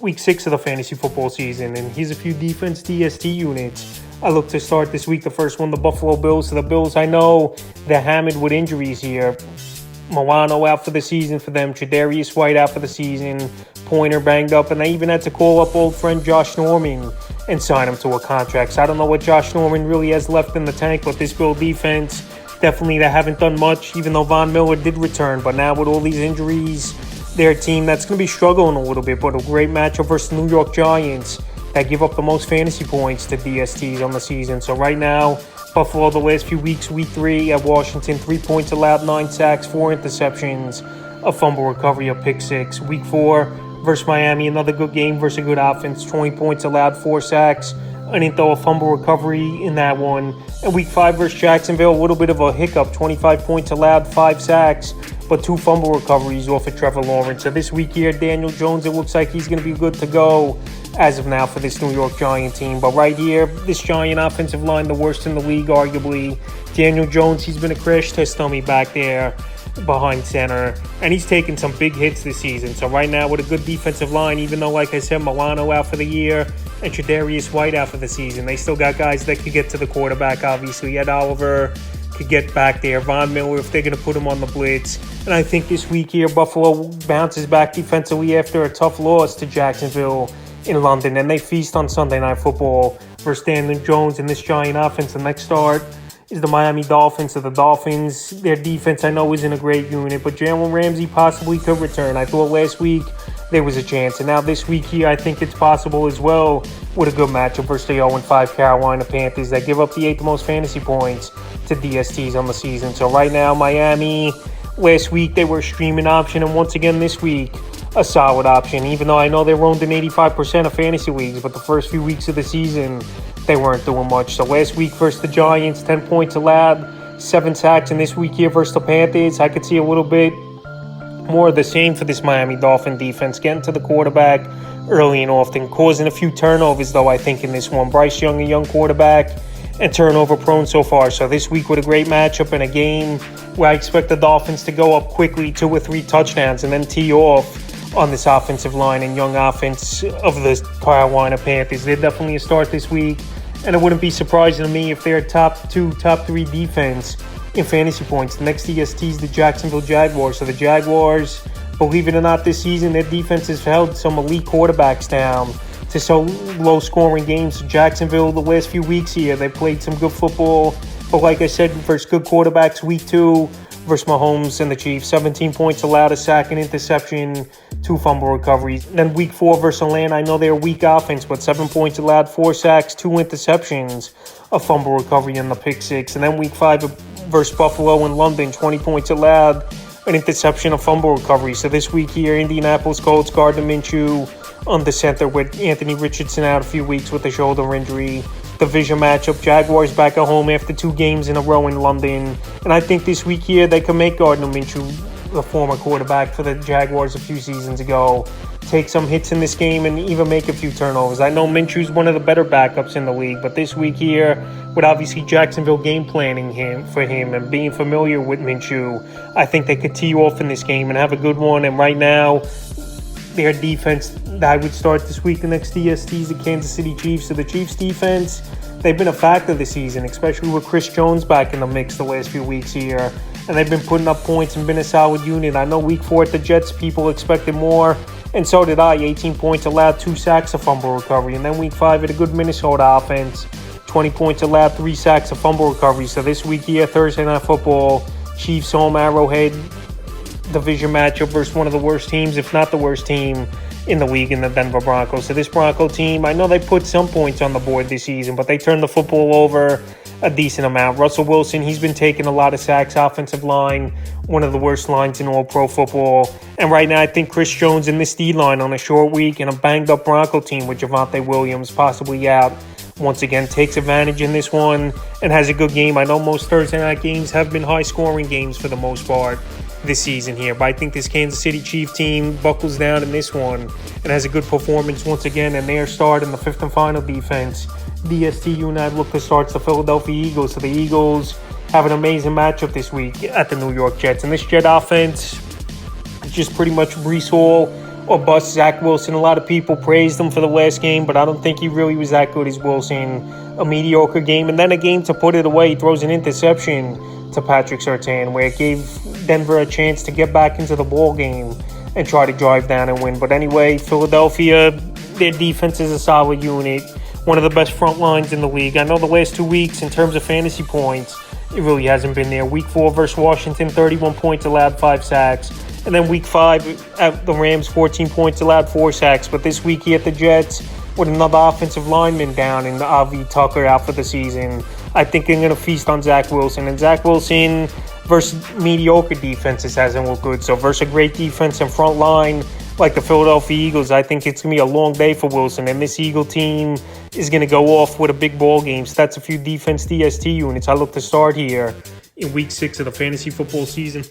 Week 6 of the fantasy football season, and here's a few defense DST units I look to start this week. The first one, the Buffalo Bills. So the Bills, I know they're hammered with injuries here. Milano out for the season for them. Tre'Davious White out for the season. Pointer banged up, and they even had to call up old friend Josh Norman and sign him to a contract. So I don't know what Josh Norman really has left in the tank, but this Bill defense, definitely they haven't done much, even though Von Miller did return. But now with all these injuries, they're a team that's going to be struggling a little bit, but a great matchup versus the New York Giants that give up the most fantasy points to DSTs on the season. So right now, Buffalo the last few weeks, week 3 at Washington, 3 points allowed, 9 sacks, 4 interceptions, a fumble recovery, a pick 6. Week 4 versus Miami, another good game versus a good offense, 20 points allowed, 4 sacks, an into a fumble recovery in that one. And week 5 versus Jacksonville, a little bit of a hiccup, 25 points allowed, 5 sacks, but 2 fumble recoveries off of Trevor Lawrence. So this week here, Daniel Jones, it looks like he's going to be good to go as of now for this New York Giant team. But right here, this Giant offensive line, the worst in the league, arguably. Daniel Jones, he's been a crash test dummy back there behind center, and he's taken some big hits this season. So right now, with a good defensive line, even though, like I said, Milano out for the year and Tre'Davious White out for the season, they still got guys that could get to the quarterback, obviously. Ed Oliver could get back there. Von Miller, if they're going to put him on the blitz. And I think this week here, Buffalo bounces back defensively after a tough loss to Jacksonville in London. And they feast on Sunday Night Football versus Daniel Jones and this Giant offense. The next start is the Miami Dolphins. So the Dolphins, their defense I know isn't a great unit, but Jalen Ramsey possibly could return. I thought last week there was a chance. And now this week here, I think it's possible as well with a good matchup versus the 0-5 Carolina Panthers that give up the 8th most fantasy points to DSTs on the season. So right now, Miami, last week they were a streaming option, and once again this week, a solid option, even though I know they're owned in 85% of fantasy leagues, but the first few weeks of the season, they weren't doing much. So last week versus the Giants, 10 points allowed, 7 sacks, and this week here versus the Panthers, I could see a little bit more of the same for this Miami Dolphin defense, getting to the quarterback early and often, causing a few turnovers, though, I think, in this one. Bryce Young, a young quarterback, and turnover prone so far. So this week with a great matchup and a game where I expect the Dolphins to go up quickly, 2 or 3 touchdowns, and then tee off on this offensive line and young offense of the Carolina Panthers. They're definitely a start this week, and it wouldn't be surprising to me if they're top 2, top 3 defense in fantasy points. The next DST is the Jacksonville Jaguars. So the Jaguars, believe it or not, this season their defense has held some elite quarterbacks down to so low-scoring games. Jacksonville, the last few weeks here, they played some good football, but like I said, versus good quarterbacks, week 2 versus Mahomes and the Chiefs, 17 points allowed, a sack, an interception, 2 fumble recoveries. Then week 4 versus Atlanta, I know they're a weak offense, but 7 points allowed, 4 sacks, 2 interceptions, a fumble recovery, and the pick 6. And then week 5 versus Buffalo in London, 20 points allowed, an interception, a fumble recovery. So this week here, Indianapolis Colts, Gardner Minshew on the center with Anthony Richardson out a few weeks with a shoulder injury. Division matchup, Jaguars back at home after 2 games in a row in London. And I think this week here they can make Gardner Minshew, the former quarterback for the Jaguars a few seasons ago, take some hits in this game and even make a few turnovers. I know Minshew's one of the better backups in the league, but this week here, with obviously Jacksonville game planning for him and being familiar with Minshew, I think they could tee you off in this game and have a good one. And right now, their defense that I would start this week, the next DST is the Kansas City Chiefs. So the Chiefs defense, they've been a factor this season, especially with Chris Jones back in the mix the last few weeks here. And they've been putting up points and been a solid unit. I know week 4 at the Jets, people expected more, and so did I. 18 points allowed, 2 sacks, a fumble recovery. And then week 5 at a good Minnesota offense, 20 points allowed, 3 sacks, a fumble recovery. So this week here, Thursday Night Football, Chiefs home, Arrowhead, division matchup versus one of the worst teams, if not the worst team in the league, in the Denver Broncos. So this Bronco team, I know they put some points on the board this season, but they turned the football over a decent amount. Russell Wilson, he's been taking a lot of sacks, offensive line, one of the worst lines in all pro football. And right now, I think Chris Jones in this D-line on a short week and a banged-up Bronco team with Javonte Williams possibly out, once again takes advantage in this one and has a good game. I know most Thursday night games have been high-scoring games for the most part this season here, but I think this Kansas City Chiefs team buckles down in this one and has a good performance once again, and their start in the 5th and final defense. DST United look to start the Philadelphia Eagles. So the Eagles have an amazing matchup this week at the New York Jets, and this Jet offense is just pretty much Breece Hall or bust Zach Wilson. A lot of people praised him for the last game, but I don't think he really was that good as Wilson. A mediocre game, and then a game to put it away. He throws an interception to Patrick Surtain, where it gave Denver a chance to get back into the ball game and try to drive down and win. But anyway, Philadelphia, their defense is a solid unit, one of the best front lines in the league. I know the last 2 weeks, in terms of fantasy points, it really hasn't been there. Week 4 versus Washington, 31 points, allowed 5 sacks. And then week 5 at the Rams, 14 points, allowed 4 sacks. But this week he at the Jets with another offensive lineman down and Avi Tucker out for the season. I think they're going to feast on Zach Wilson. And Zach Wilson versus mediocre defenses hasn't looked good. So versus a great defense and front line like the Philadelphia Eagles, I think it's going to be a long day for Wilson. And this Eagle team is going to go off with a big ball game. So that's a few defense DST units I look to start here in week 6 of the fantasy football season.